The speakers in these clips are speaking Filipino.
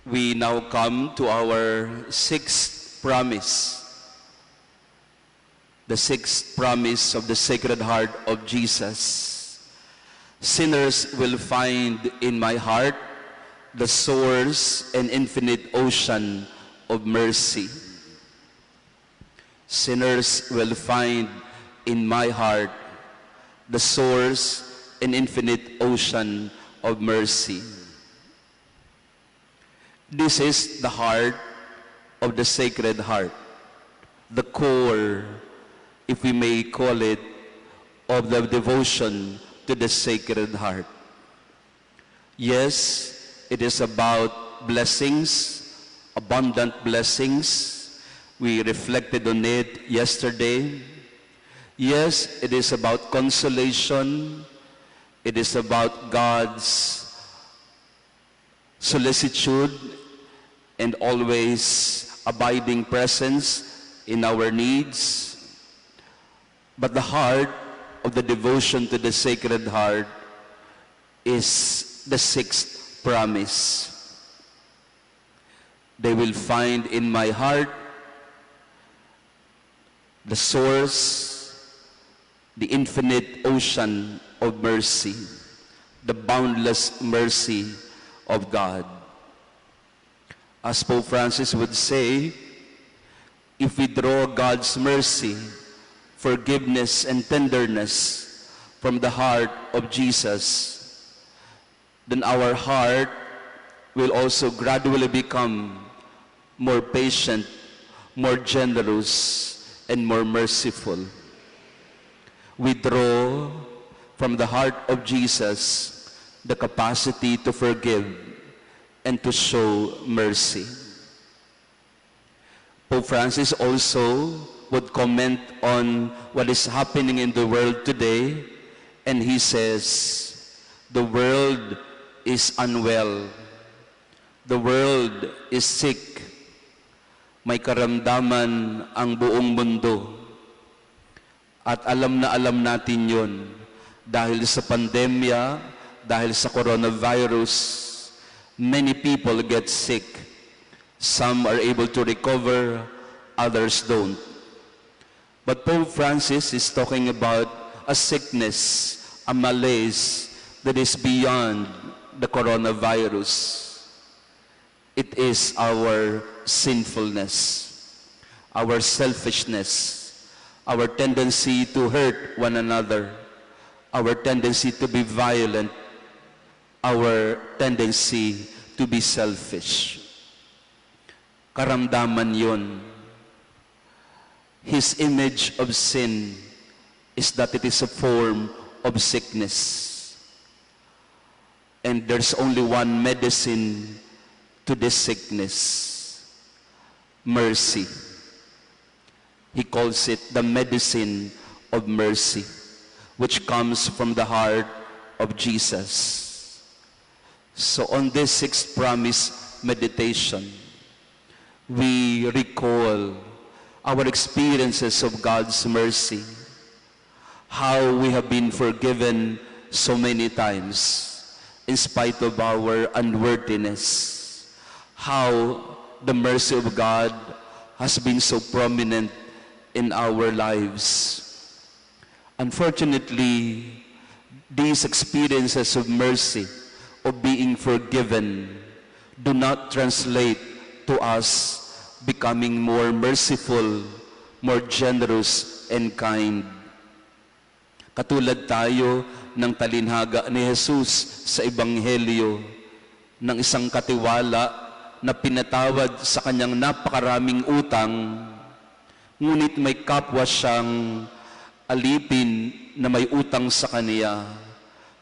We now come to our sixth promise. The sixth promise of the Sacred Heart of Jesus. Sinners will find in my heart the source and infinite ocean of mercy. Sinners will find in my heart the source and infinite ocean of mercy. This is the heart of the Sacred Heart, the core, if we may call it, of the devotion to the Sacred Heart. Yes, it is about blessings, abundant blessings. We reflected on it yesterday. Yes, it is about consolation. It is about God's solicitude and always abiding presence in our needs. But the heart of the devotion to the Sacred Heart is the sixth promise. They will find in my heart the source, the infinite ocean of mercy, the boundless mercy of God. As Pope Francis would say, if we draw God's mercy, forgiveness, and tenderness from the heart of Jesus, then our heart will also gradually become more patient, more generous, and more merciful. We draw from the heart of Jesus the capacity to forgive and to show mercy. Pope Francis also would comment on what is happening in the world today, and he says, the world is unwell. The world is sick. May karamdaman ang buong mundo. At alam na alam natin yun dahil sa pandemya, dahil sa coronavirus, many people get sick. Some are able to recover, others don't. But Pope Francis is talking about a sickness, a malaise that is beyond the coronavirus. It is our sinfulness, our selfishness, our tendency to hurt one another, our tendency to be violent, our tendency to be selfish. Karamdaman yun. His image of sin is that it is a form of sickness. And there's only one medicine to this sickness: mercy. He calls it the medicine of mercy, which comes from the heart of Jesus. So on this sixth promise meditation, we recall our experiences of God's mercy, how we have been forgiven so many times in spite of our unworthiness, how the mercy of God has been so prominent in our lives. Unfortunately, these experiences of mercy, of being forgiven, do not translate to us becoming more merciful, more generous, and kind. Katulad tayo ng talinhaga ni Jesus sa Ebanghelyo ng isang katiwala na pinatawad sa kanyang napakaraming utang, ngunit may kapwa siyang alipin na may utang sa kaniya.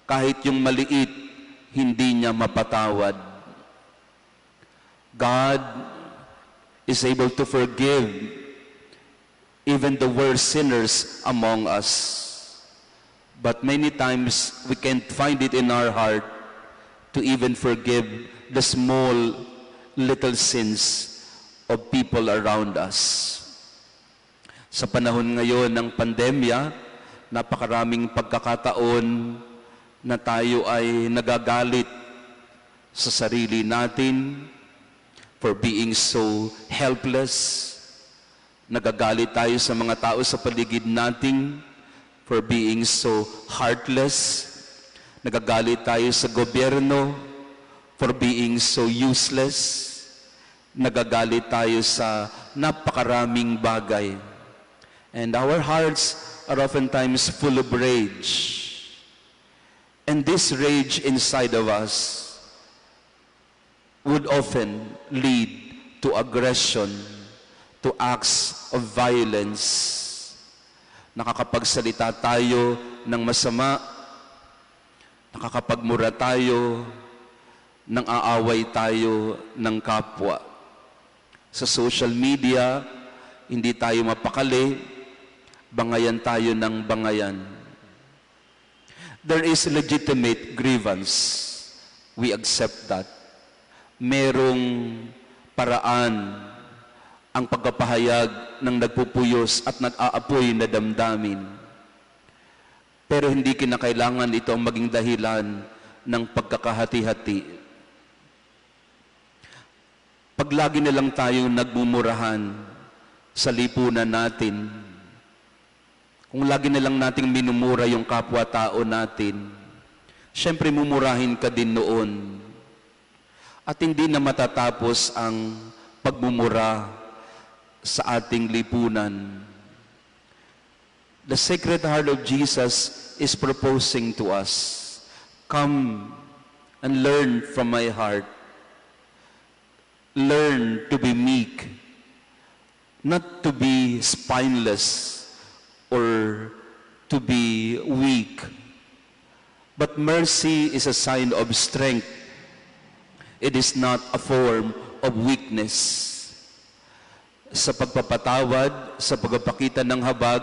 Kahit yung maliit, hindi niya mapatawad. God is able to forgive even the worst sinners among us. But many times we can't find it in our heart to even forgive the small little sins of people around us. Sa panahon ngayon ng pandemya, napakaraming pagkakataon na tayo ay nagagalit sa sarili natin, for being so helpless. Nagagalit tayo sa mga tao sa paligid natin for being so heartless. Nagagalit tayo sa gobyerno for being so useless. Nagagalit tayo sa napakaraming bagay. And our hearts are oftentimes full of rage. And this rage inside of us would often lead to aggression, to acts of violence. Nakakapagsalita tayo ng masama, nakakapagmura tayo, nang aaway tayo ng kapwa. Sa social media, hindi tayo mapakali, bangayan tayo ng bangayan. There is legitimate grievance. We accept that. Merong paraan ang pagpapahayag ng nagpupuyos at nag-aapoy na damdamin. Pero hindi kinakailangan ito ang maging dahilan ng pagkakahati-hati. Pag lagi na lang tayong nagmumurahan sa lipunan natin, kung lagi na lang nating minumura yung kapwa-tao natin, syempre mumurahin ka din noon. At hindi na matatapos ang pagmumura sa ating lipunan. The Sacred Heart of Jesus is proposing to us, come and learn from my heart. Learn to be meek, not to be spineless or to be weak. But mercy is a sign of strength. It is not a form of weakness. Sa pagpapatawad, sa pagpapakita ng habag,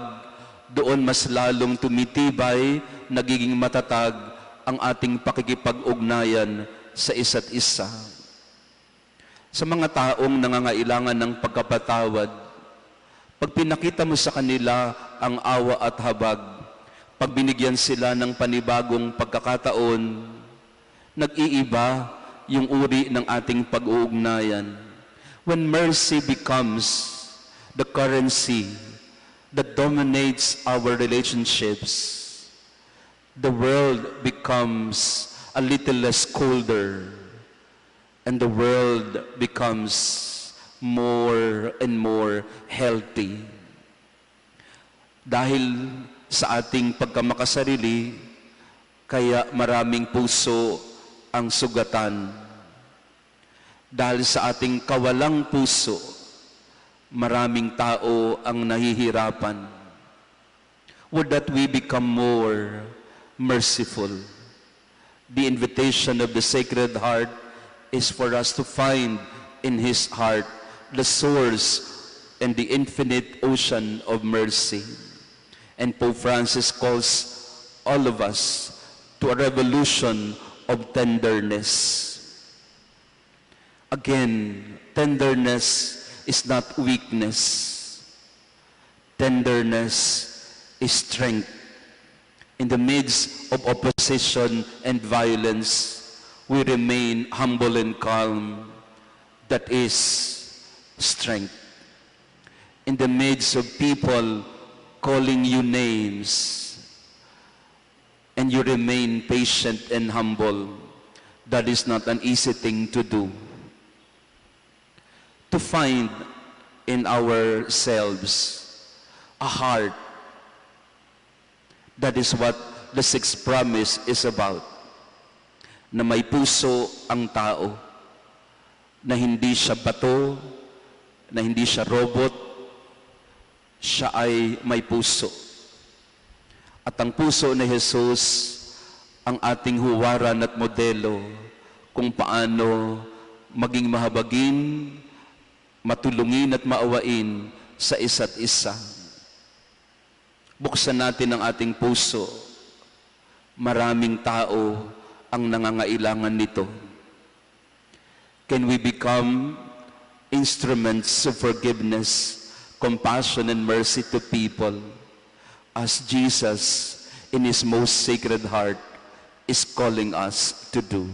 doon mas lalong tumitibay, nagiging matatag ang ating pakikipag-ugnayan sa isa't isa. Sa mga taong nangangailangan ng pagkapatawad, pag pinakita mo sa kanila ang awa at habag, pag binigyan sila ng panibagong pagkakataon, nag-iiba yung uri ng ating pag-uugnayan. When mercy becomes the currency that dominates our relationships, the world becomes a little less colder, and the world becomes more and more healthy. Dahil sa ating pagkamakasarili, kaya maraming puso ang sugatan. Dahil sa ating kawalang puso, maraming tao ang nahihirapan. Would that we become more merciful. The invitation of the Sacred Heart is for us to find in His heart the source and the infinite ocean of mercy. And Pope Francis calls all of us to a revolution of tenderness. Again, tenderness is not weakness. Tenderness is strength. In the midst of opposition and violence, we remain humble and calm. That is strength. In the midst of people calling you names, and you remain patient and humble, that is not an easy thing to do. To find in ourselves a heart, that is what the sixth promise is about. Na may puso ang tao, na hindi siya bato, na hindi siya robot, siya ay may puso. At ang puso ni Jesus ang ating huwaran at modelo kung paano maging mahabagin, matulungin at maawain sa isa't isa. Buksan natin ang ating puso. Maraming tao ang nangangailangan nito. Can we become instruments of forgiveness, compassion, and mercy to people, as Jesus, in His most sacred heart, is calling us to do?